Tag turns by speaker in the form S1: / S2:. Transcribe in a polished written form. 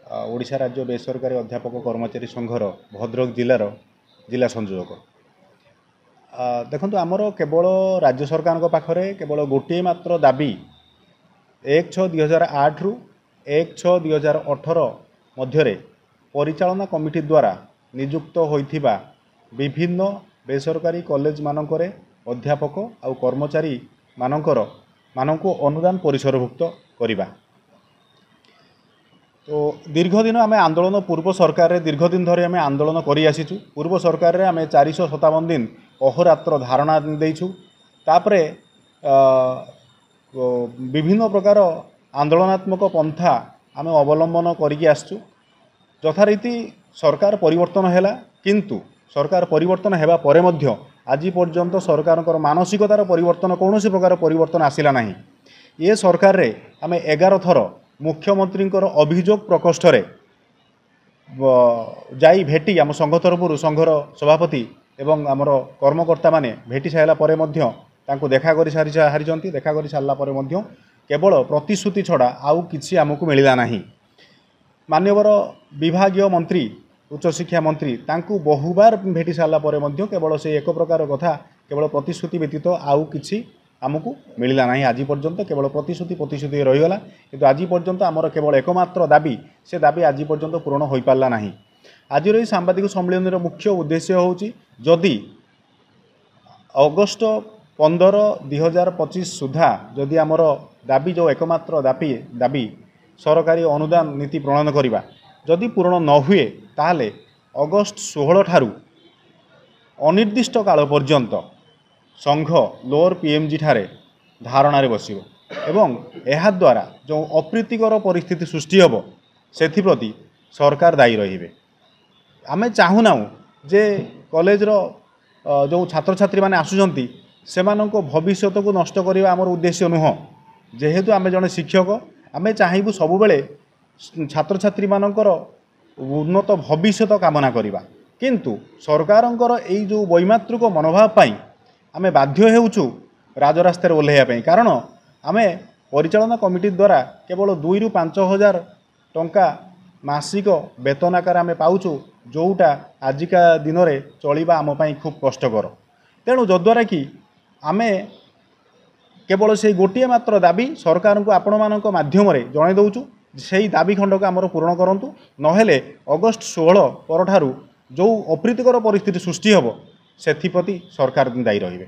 S1: ओडिशा राज्य बेसरकारी अध्यापक कर्मचारी संघर भद्रक जिलार जिला संयोजक। देखो आमर केवल राज्य सरकार पाखरे केवल गोटे मात्र दाबी 1/6/2008 रु 1/6/2018 मध्य परिचालना कमिटी द्वारा नियुक्त होइथिबा विभिन्न बेसरकारी कॉलेज मानकरे अध्यापक आउ कर्मचारी मानकु अनुदान परिसरभुक्त करिबा। तो दीर्घ दिन आम आंदोलन पूर्व सरकार रे दीर्घ दिन धरे आम आंदोलन करि आसीचु। पूर्व सरकार रे आम 457 दिन अहोरात्र धारणा देइछु। तापरे विभिन्न प्रकार आंदोलनात्मक पंथा आम अवलंबन करिकि आसचु। यथारीति सरकार परिवर्तन हैला, किंतु सरकार परिवर्तन हेबा परे मध्य आज पर्यंत सरकार मानसिकतार परिवर्तन कौन प्रकार परिवर्तन आसिला नहीं। ये सरकार रे आम 11 थर मुख्यमंत्री अभियोग प्रकोष्ठ रे जाई भेटी आम संघ तरफ संघर सभापति एवं आमर कर्मकर्ता माने भेटी सारा परे मध्य तांको देखा कर सारी देखा कर सारा परे मध्य केवल प्रतिश्रुति छड़ा आउ किछि आमको मिलला नहीं। माननीय विभागीय मंत्री उच्च शिक्षा मंत्री तांको बहुबार भेटी सारा परे मध्य केवल से एक प्रकार कथा केवल प्रतिश्रुति व्यतीत आउ किछि आमको मिलला नहीं। आज पर्यंत केवल प्रतिश्रुति रहीगला, किंतु आज पर्यंत आमर केवल एकमात्र दाबी से दाबी आज पर्यंत पूरण हो पारला नहीं। आज सांबादिक सम्मेलन मुख्य उद्देश्य होउची जदि अगस्ट 15, 2025 सुधा जदि आमर दाबी जो एकमात्र दाबी सरकारी अनुदान नीति प्रणयन करवा जदि पूरण न हुए ताहले अगस्ट 16 ठारू अनिर्दिष्ट काल पर्यंत संघ लोअर पीएमजी ठारे धारणा बसिबो एवं एहा द्वारा जो अप्रीतिकर परिस्थिति सृष्टि हेबो सेथिप्रति सरकार दायी रहिबे। आमे चाहूना जे कॉलेज रो जो छात्र छात्री माने आसुचंती सेमानंको भविष्यत को नष्ट करवा आमर उद्देश्य नुह। जेहेतु आमे जने शिक्षक आमे चाहबू सबु बेले छात्र छात्री मानकर उन्नत भविष्यत कामना करवा, किंतु सरकारंकर एई जो वैमात्रिक मनोभाव पाई आमे बाध्य हेउछु राजरास्तार ओल्हेया पई। कारण आमे परिचालना कमिटी द्वारा केवल 2 ରୁ 5 हजार टंका मासिक वेतन आकार आमे पाउछु, जोटा आजिका दिन में चलवा आम पाई खूब कष्टकर। तेणु जद्वारा कि आमे केवल से गोटे मात्र दाबी सरकार को आपण मानक माध्यम जणाई दउछु से दाबी खंड को आमर पूरण करंतु, नहेले अगस्ट 16 पर ठारू जो अप्रीतिकर परिस्थिति सृष्टि हेबो सेथिप्रति सरकार दायी रहिबे।